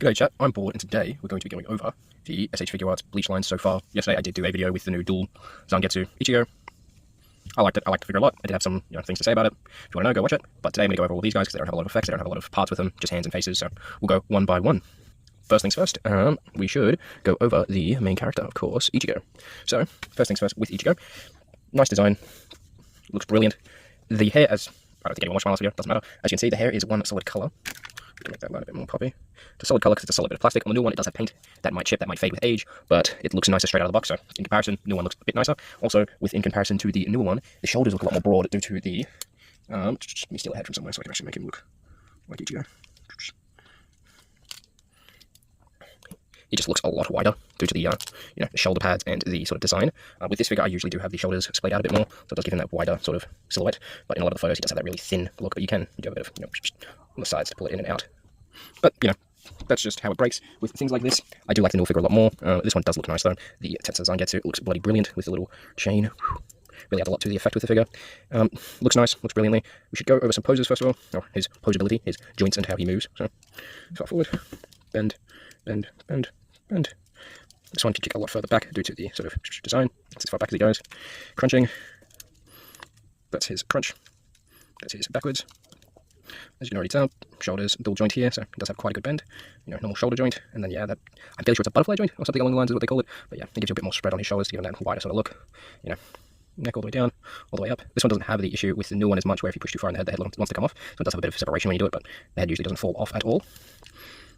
G'day chat, I'm bored and today we're going to be going over the SH Figuarts Bleach lines so far. Yesterday I did do a video with the new dual Zangetsu Ichigo. I liked it, I liked the figure a lot. I did have some things to say about it. If you want to know, go watch it. But today I'm going to go over all these guys because they don't have a lot of effects, they don't have a lot of parts with them, just hands and faces, so we'll go one by one. First things first, we should go over the main character, of course, Ichigo. So, first things first with Ichigo. Nice design, looks brilliant. The hair, I don't think anyone watched my last video, doesn't matter. As you can see, the hair is one solid colour. To make that line a bit more poppy. It's a solid colour because it's a solid bit of plastic. On the new one, it does have paint. That might chip, that might fade with age, but it looks nicer straight out of the box. So, in comparison, the new one looks a bit nicer. Also, in comparison to the newer one, the shoulders look a lot more broad due to the... let me steal a head from somewhere so I can actually make him look like Ichigo. He just looks a lot wider due to the the shoulder pads and the sort of design. With this figure, I usually do have the shoulders splayed out a bit more, so it does give him that wider sort of silhouette. But in a lot of the photos, he does have that really thin look. But you do a bit of on the sides to pull it in and out. But that's just how it breaks. With things like this, I do like the new figure a lot more. This one does look nice though. The Tetsu Zangetsu looks bloody brilliant with the little chain. Really adds a lot to the effect with the figure. Looks nice, looks brilliantly. We should go over some poses first of all. Or his posability, his joints and how he moves. So, far forward, bend, bend, bend. And this one can kick a lot further back due to the sort of design. That's as far back as he goes. Crunching. That's his crunch. That's his backwards. As you can already tell, shoulders dual joint here, so it does have quite a good bend. Normal shoulder joint, and then that I'm fairly sure it's a butterfly joint or something along the lines is what they call it. But yeah, it gives you a bit more spread on his shoulders to give him that wider sort of look. Neck all the way down, all the way up. This one doesn't have the issue with the new one as much, where if you push too far in the head wants to come off. So it does have a bit of separation when you do it, but the head usually doesn't fall off at all.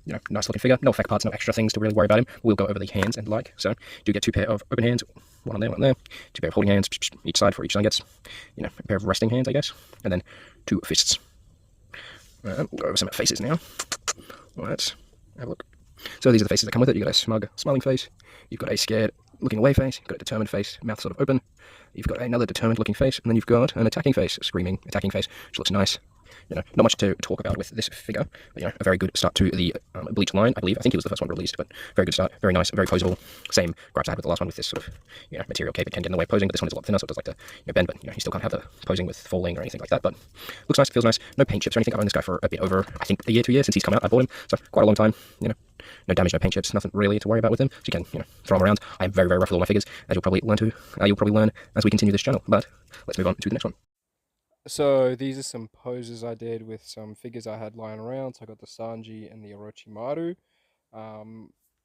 Nice looking figure, no effect parts, no extra things to really worry about him. We'll go over the hands and so do get two pair of open hands, one on there, one there, two pair of holding hands, each side for each side gets, a pair of resting hands, I guess, and then two fists. We'll go over some faces now. Alright, have a look. So these are the faces that come with it. You've got a smug, smiling face, you've got a scared, looking away face, you've got a determined face, mouth sort of open, you've got another determined looking face, and then you've got an attacking face, screaming, attacking face, which looks nice. Not much to talk about with this figure, but a very good start to the Bleach line, I believe. I think he was the first one released, but very good start, very nice, very posable. Same gripes I had with the last one with this sort of, material cape. It can get in the way of posing, but this one is a lot thinner, so it does like to bend, but, you still can't have the posing with falling or anything like that, but looks nice, feels nice. No paint chips or anything. I've owned this guy for a bit over, I think, a year, 2 years since he's come out. I bought him, so quite a long time, no damage, no paint chips, nothing really to worry about with him, so you can, throw them around. I am very, very rough with all my figures, as you'll probably learn as we continue this channel, but let's move on to the next one. So these are some poses I did with some figures I had lying around. So I got the Sanji and the Orochimaru.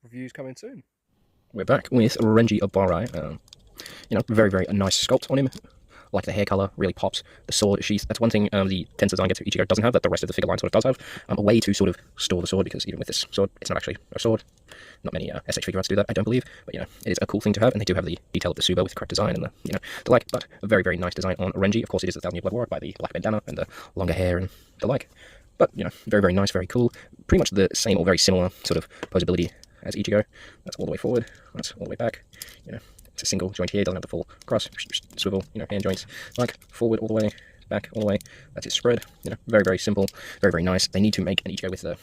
Reviews coming soon. We're back with Renji of Barai. Very, very nice sculpt on him. Like the hair color, really pops. The sword sheath, that's one thing the Tensei Zangetsu Ichigo doesn't have, that the rest of the figure line sort of does have. A way to sort of store the sword, because even with this sword, it's not actually a sword. Not many SH Figuarts do that, I don't believe, but it is a cool thing to have, and they do have the detail of the Tsuba with the correct design and the like, but a very, very nice design on Renji. Of course, it is the 1,000-year blood war by the black bandana and the longer hair and the like, but very, very nice, very cool. Pretty much the same or very similar sort of posability as Ichigo. That's all the way forward, that's all the way back, It's a single joint here, doesn't have the full cross, swivel, hand joints, like forward all the way, back all the way. That's his spread, very, very simple, very, very nice. They need to make an Ichigo with the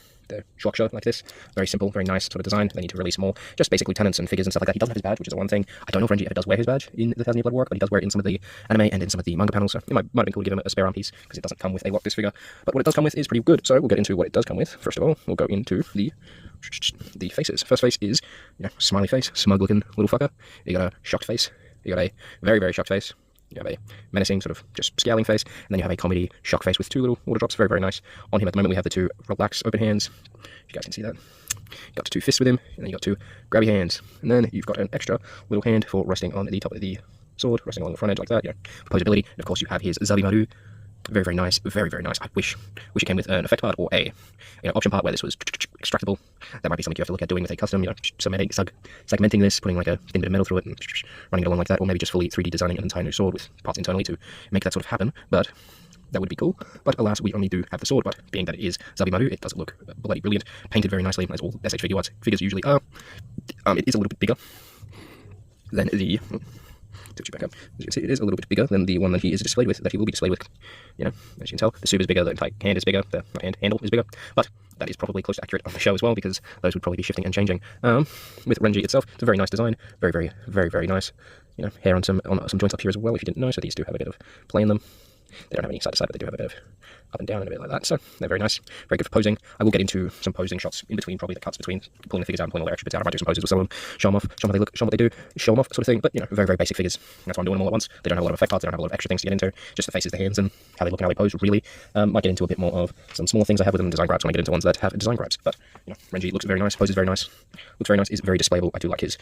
structure like this. Very simple, very nice sort of design. They need to release more, just basic lieutenants and figures and stuff like that. He doesn't have his badge, which is the one thing. I don't know if Renji ever does wear his badge in the 1,000-year blood war, but he does wear it in some of the anime and in some of the manga panels, so it might have been cool to give him a spare arm piece, because it doesn't come with a lock, this figure. But what it does come with is pretty good, so we'll get into what it does come with. First of all, we'll go into the faces. First face is, smiley face, smug looking little fucker. You got a shocked face. You got a very, very shocked face. You have a menacing sort of just scowling face, and then you have a comedy shock face with two little water drops. Very, very nice. On him at the moment we have the two relaxed open hands. You guys can see that. You got two fists with him, and then you got two grabby hands, and then you've got an extra little hand for resting on the top of the sword, resting on the front edge like that. Posability, and of course you have his Zabimaru. Very, very nice, very, very nice. I wish it came with an effect part or a option part where this was extractable. That might be something you have to look at doing with a custom, segmenting this, putting like a thin bit of metal through it and running it along like that, or maybe just fully 3D designing an entire new sword with parts internally to make that sort of happen. But that would be cool. But alas, we only do have the sword, but being that it is Zabimaru, it does look bloody brilliant. Painted very nicely, as all SH figures usually are. It is a little bit bigger than the... back up. As you can see, it is a little bit bigger than the one that he is displayed with, that he will be displayed with. As you can tell, the suit is bigger, the hand is bigger, the handle is bigger, but that is probably close to accurate on the show as well, because those would probably be shifting and changing. With Renji itself, it's a very nice design, very, very, very, very nice. Hair on some joints up here as well, if you didn't know, so these do have a bit of play in them. They don't have any side to side, but they do have a bit of up and down and a bit like that. So they're very nice, very good for posing. I will get into some posing shots in between, probably the cuts between pulling the figures out and pulling all their extra bits out. I might do some poses with some of them, show them off, show them how they look, show them what they do, show them off, sort of thing. But you know, very, very basic figures. That's why I'm doing them all at once. They don't have a lot of effect parts, they don't have a lot of extra things to get into. Just the faces, the hands, and how they look and how they pose. Really, might get into a bit more of some smaller things I have with them, design grabs when I get into ones that have design grabs. But you know, Renji looks very nice, poses very nice, looks very nice, is very displayable. I do like his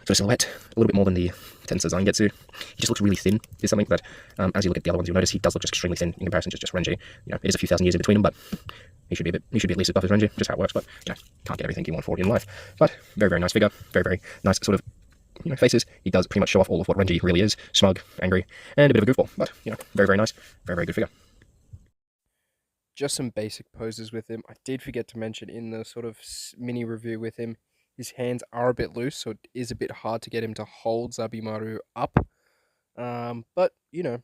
sort of silhouette a little bit more than the Tensei Zangetsu. He just looks really thin. Is something that, as you look at the other ones, you'll notice he does look just extremely thin in comparison to just Renji. You know, it is a few thousand years in between them, but he should be at least as buff as Renji. Just how it works. But you know, can't get everything you want for it in life. But very, very nice figure. Very, very nice sort of, you know, faces. He does pretty much show off all of what Renji really is: smug, angry, and a bit of a goofball. But you know, very, very nice. Very, very good figure. Just some basic poses with him. I did forget to mention in the sort of mini review with him, his hands are a bit loose, so it is a bit hard to get him to hold Zabimaru up. But, you know,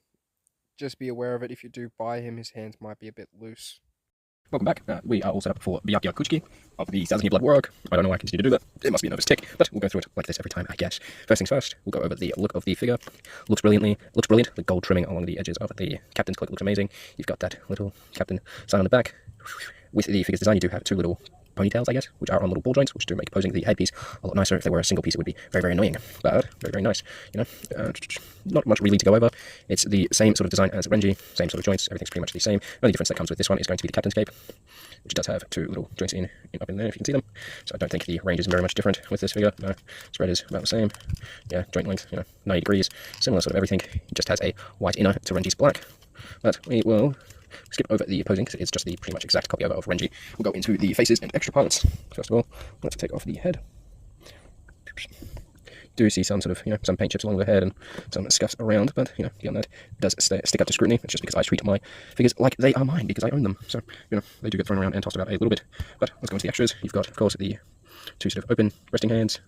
just be aware of it. If you do buy him, his hands might be a bit loose. Welcome back. We are all set up for Byakuya Kuchiki of the Sazaki Blood War arc. I don't know why I continue to do that. It must be a nervous tick, but we'll go through it like this every time, I guess. First things first, we'll go over the look of the figure. Looks brilliant. The gold trimming along the edges of the captain's cloak looks amazing. You've got that little captain sign on the back. With the figure's design, you do have two little ponytails, I guess, which are on little ball joints, which do make posing the headpiece a lot nicer. If they were a single piece, it would be very, very annoying, but very, very nice. You know, not much really to go over. It's the same sort of design as Renji, same sort of joints, everything's pretty much the same. The only difference that comes with this one is going to be the captain's cape, which does have two little joints up in there, if you can see them. So I don't think the range is very much different with this figure. No, spread is about the same. Yeah, joint length, you know, 90 degrees, similar sort of everything. It just has a white inner to Renji's black. But we will skip over the posing because it's just the pretty much exact copy of Renji. We'll go into the faces and extra parts. First of all, let's take off the head. Do see some sort of, you know, some paint chips along the head and some scuffs around, but you know, beyond that, it does stick up to scrutiny. It's just because I treat my figures like they are mine because I own them. So you know, they do get thrown around and tossed about a little bit. But let's go into the extras. You've got, of course, the two sort of open resting hands.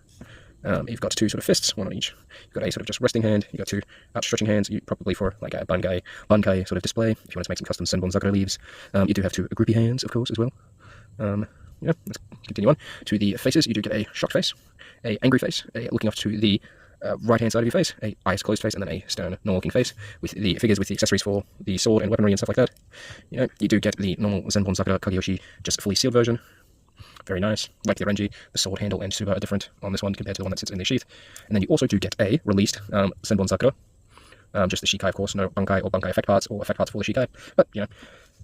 You've got two sort of fists, one on each. You've got a sort of just resting hand. You've got two outstretching hands, probably for like a bankai sort of display, if you want to make some custom Senbon Sakura leaves. You do have two groupie hands, of course, as well. Yeah, let's continue on. To the faces, you do get a shocked face, a angry face, a looking off to the right-hand side of your face, a eyes closed face, and then a stern, normal-looking face, with the figures with the accessories for the sword and weaponry and stuff like that. You know, you do get the normal Senbon Sakura Kageyoshi, just fully sealed version. Very nice. Like the Renji, the sword handle and tsuba are different on this one compared to the one that sits in the sheath. And then you also do get a released Senbon Sakura. Just the Shikai, of course, no Bankai or Bankai effect parts or effect parts for the Shikai. But, you know,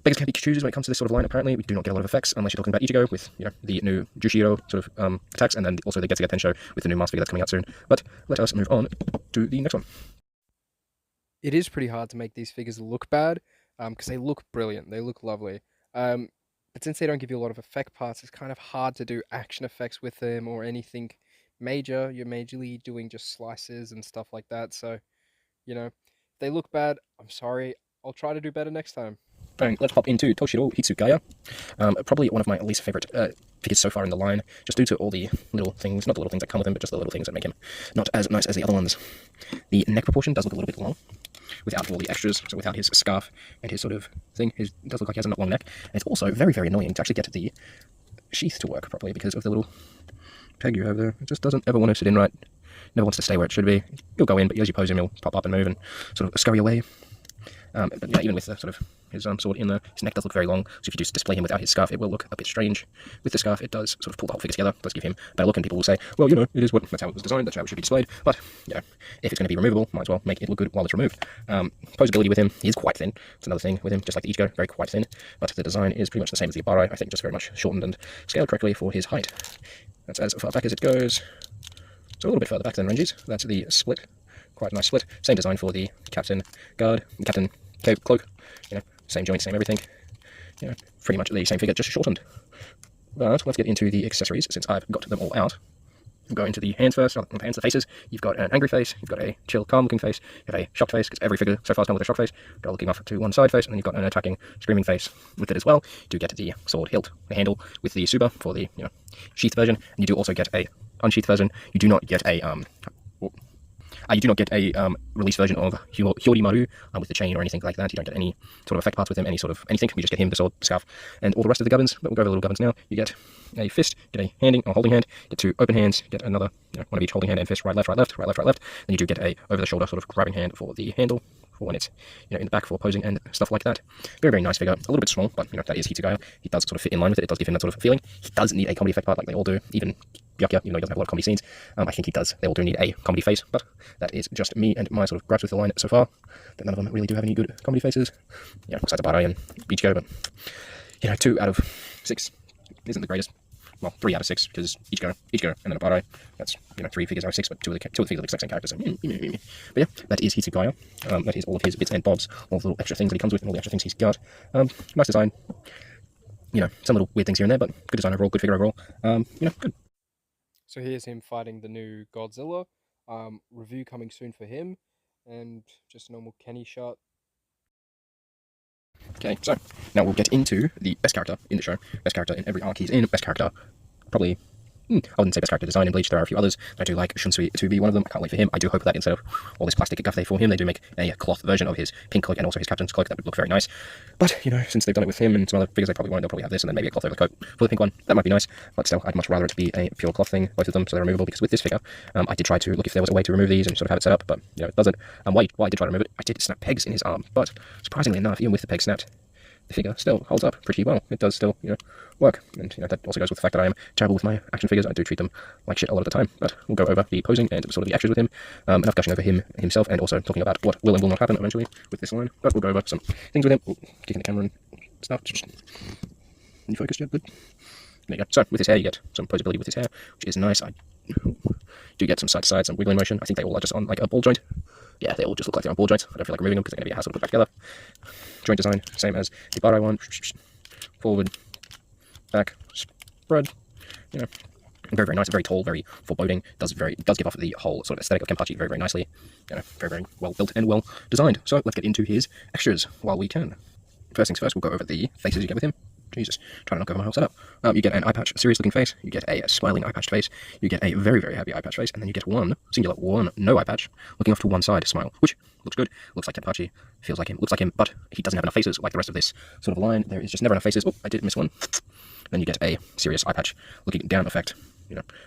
beggars can't be choosers when it comes to this sort of line, apparently. We do not get a lot of effects unless you're talking about Ichigo with, you know, the new Jushiro sort of attacks, and then also the Getsuga Tensho with the new master figure that's coming out soon. But let us move on to the next one. It is pretty hard to make these figures look bad, because they look brilliant, they look lovely. But since they don't give you a lot of effect parts, it's kind of hard to do action effects with them or anything major. You're majorly doing just slices and stuff like that. So, you know, if they look bad, I'm sorry. I'll try to do better next time. Bang, let's hop into Toshiro Hitsugaya. Probably one of my least favorite figures so far in the line, just due to all the little things, not the little things that come with him, but just the little things that make him not as nice as the other ones. The neck proportion does look a little bit long, without all the extras, so without his scarf and his sort of thing. It does look like he has a long neck. And it's also very, very annoying to actually get the sheath to work properly because of the little peg you have there. It just doesn't ever want to sit in right, never wants to stay where it should be. He'll go in, but as you pose him, he'll pop up and move and sort of scurry away. But yeah, even with the sort of his sword in there, his neck does look very long, so if you just display him without his scarf, it will look a bit strange. With the scarf, it does sort of pull the whole figure together, it does give him a better look, and people will say, well, you know, that's how it was designed, that's how it should be displayed, but, you know, if it's going to be removable, might as well make it look good while it's removed. Posability with him, he is quite thin, it's another thing with him, just like the Ichigo, very quite thin, but the design is pretty much the same as the B0R3D, I think just very much shortened and scaled correctly for his height. That's as far back as it goes, so a little bit further back than Renji's. That's the split, quite a nice split, same design for the captain cape cloak, you know, same joint, same everything, you know, pretty much the same figure, just shortened. But let's get into the accessories, since I've got them all out. We'll go into the hands first, not the hands, the faces. You've got an angry face, you've got a chill, calm looking face, you have a shocked face, because every figure so far has come with a shocked face, you've got a looking off to one side face, and then you've got an attacking, screaming face with it as well. You do get the sword hilt, the handle with the tsuba for the, you know, sheath version, and you do also get a unsheathed version. You do not get a release version of Hyorimaru with the chain or anything like that. You don't get any sort of effect parts with him, any sort of anything. We just get him, the sword, the scarf, and all the rest of the gubbins. But we'll go over the little gubbins now. You get a fist, get a handing or holding hand, get two open hands, get another, you know, one of each holding hand and fist, right, left, right, left, right, left, right, left. Then you do get a over-the-shoulder sort of grabbing hand for the handle, for when it's, in the back for posing and stuff like that. Very, very nice figure. A little bit small, but, that is Hitsugaya. He does sort of fit in line with it. It does give him that sort of feeling. He does need a comedy effect part like they all do. Even Byakuya, even though he doesn't have a lot of comedy scenes, I think he does. They all do need a comedy face, but that is just me and my sort of gripes with the line so far. That none of them really do have any good comedy faces. Besides Abarai and Ichigo, but, 2 out of 6 isn't the greatest. Well, 3 out of 6, because Ichigo, and then Abarai. That's, 3 figures out of 6, but 2 of the figures are the exact same characters. So, But yeah, that is Hitsugaya. That is all of his bits and bobs, all the little extra things that he comes with, and all the extra things he's got. Nice design. Some little weird things here and there, but good design overall, good figure overall. Good. So here's him fighting the new Godzilla. Review coming soon for him, and just a normal Kenny shot. Okay, so now we'll get into the best character in the show. Best character in every arc he's in. Best character, probably. I wouldn't say best character design in Bleach. There are a few others. I do like Shunsui to be one of them. I can't wait for him. I do hope that instead of all this plastic guff they for him, they do make a cloth version of his pink cloak and also his captain's cloak. That would look very nice. But, since they've done it with him and some other figures they probably won't, they'll probably have this and then maybe a cloth over the coat for the pink one. That might be nice. But still, I'd much rather it be a pure cloth thing, both of them, so they're removable, because with this figure, I did try to look if there was a way to remove these and sort of have it set up, but, it doesn't. While I did try to remove it, I did snap pegs in his arm, but surprisingly enough, even with the peg snapped, the figure still holds up pretty well. It does still, work. And, that also goes with the fact that I am terrible with my action figures. I do treat them like shit a lot of the time. But we'll go over the posing and sort of the extras with him. Enough gushing over himself, and also talking about what will and will not happen eventually with this line. But we'll go over some things with him. Ooh, kicking the camera and stuff. You focused yet? Good. There you go. So, with his hair, you get some posability with his hair, which is nice. I do get some side-to-side, some wiggling motion. I think they all are just on, like, a ball joint. Yeah, they all just look like they're on ball joints. I don't feel like removing them because they're going to be a hassle to put back together. Joint design, same as the B0R3D one. Forward, back, spread. Very, very nice, very tall, very foreboding. Does give off the whole sort of aesthetic of Kenpachi very, very nicely. Very, very well built and well designed. So let's get into his extras while we can. First things first, we'll go over the faces you get with him. Jesus, trying to knock over my whole setup. You get an eye patch, a serious looking face. You get a smiling eye patched face. You get a very, very happy eye patch face. And then you get one, singular, one, no eye patch, looking off to one side smile, which looks good. Looks like Kenpachi, feels like him, looks like him, but he doesn't have enough faces like the rest of this sort of line. There is just never enough faces. Oh, I did miss one. Then you get a serious eye patch, looking down effect.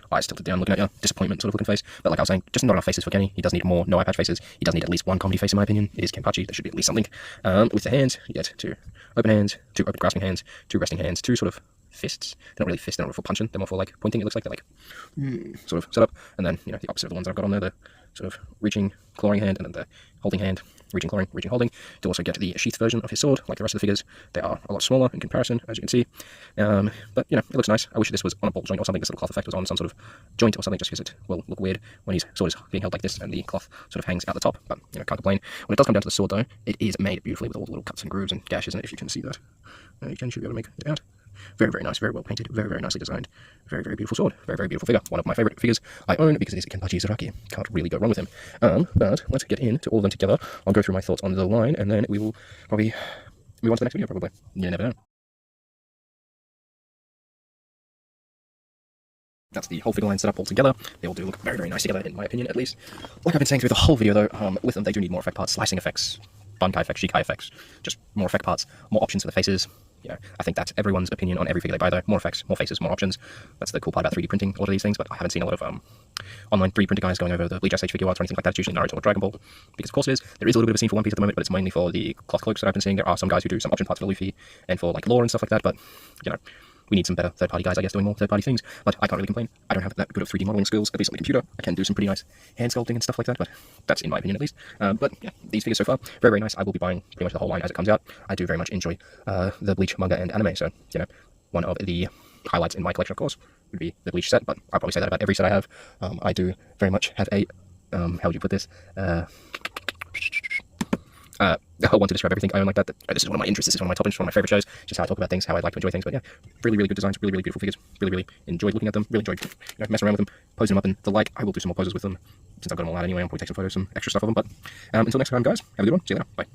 Eyes tilted down, looking at you, disappointment sort of looking face. But like I was saying, just not enough faces for Kenny. He does need more no eye patch faces. He does need at least one comedy face, in my opinion. It is Kenpachi. There should be at least something. With the hands, you get 2 open hands, 2 open grasping hands, 2 resting hands, 2 sort of fists. They're not really fists, they're not for punching. They're more for like pointing. It looks like they're like sort of set up. And then the opposite of the ones I've got on there, the sort of reaching, clawing hand, and then the holding hand. Reaching, clawing, reaching, holding. To also get the sheath version of his sword, like the rest of the figures. They are a lot smaller in comparison, as you can see. But, it looks nice. I wish this was on a ball joint or something. This little cloth effect was on some sort of joint or something, just because it will look weird when his sword is being held like this and the cloth sort of hangs out the top. But, can't complain. When it does come down to the sword, though, it is made beautifully with all the little cuts and grooves and gashes in it, if you can see that. You should be able to make it out. Very, very nice, very well painted, very, very nicely designed. Very, very beautiful sword, very, very beautiful figure. One of my favourite figures I own because it is Kenpachi Zaraki. Can't really go wrong with him. But let's get into all of them together. I'll go through my thoughts on the line, and then we will probably move on to the next video, probably. You never know. That's the whole figure line set up all together. They all do look very, very nice together, in my opinion, at least. Like I've been saying through the whole video, though, with them they do need more effect parts, slicing effects, Bankai effects, Shikai effects, just more effect parts, more options for the faces. I think that's everyone's opinion on every figure they buy, though. More effects, more faces, more options. That's the cool part about 3D printing a lot of these things, but I haven't seen a lot of online 3D printer guys going over the Bleach SH Figuarts or anything like that. It's usually Naruto or Dragon Ball, because of course it is. There is a little bit of a scene for One Piece at the moment, but it's mainly for the cloth cloaks that I've been seeing. There are some guys who do some option parts for Luffy and for like lore and stuff like that, but we need some better third-party guys, I guess, doing more third-party things. But I can't really complain. I don't have that good of 3D modeling skills, at least on the computer. I can do some pretty nice hand sculpting and stuff like that, but that's in my opinion at least. But yeah, these figures so far, very, very nice. I will be buying pretty much the whole line as it comes out. I do very much enjoy the Bleach manga and anime, so, one of the highlights in my collection, of course, would be the Bleach set, but I'll probably say that about every set I have. I do very much have a, how would you put this? I want to describe everything I own like that. This is one of my interests, this is one of my top interests, one of my favourite shows, just how I talk about things, how I like to enjoy things. But yeah, really, really good designs, really, really beautiful figures, really, really enjoyed looking at them, really enjoyed messing around with them, posing them up and the like. I will do some more poses with them, since I've got them all out anyway. I'll probably take some photos, some extra stuff of them. But until next time, guys, have a good one, see you later, bye.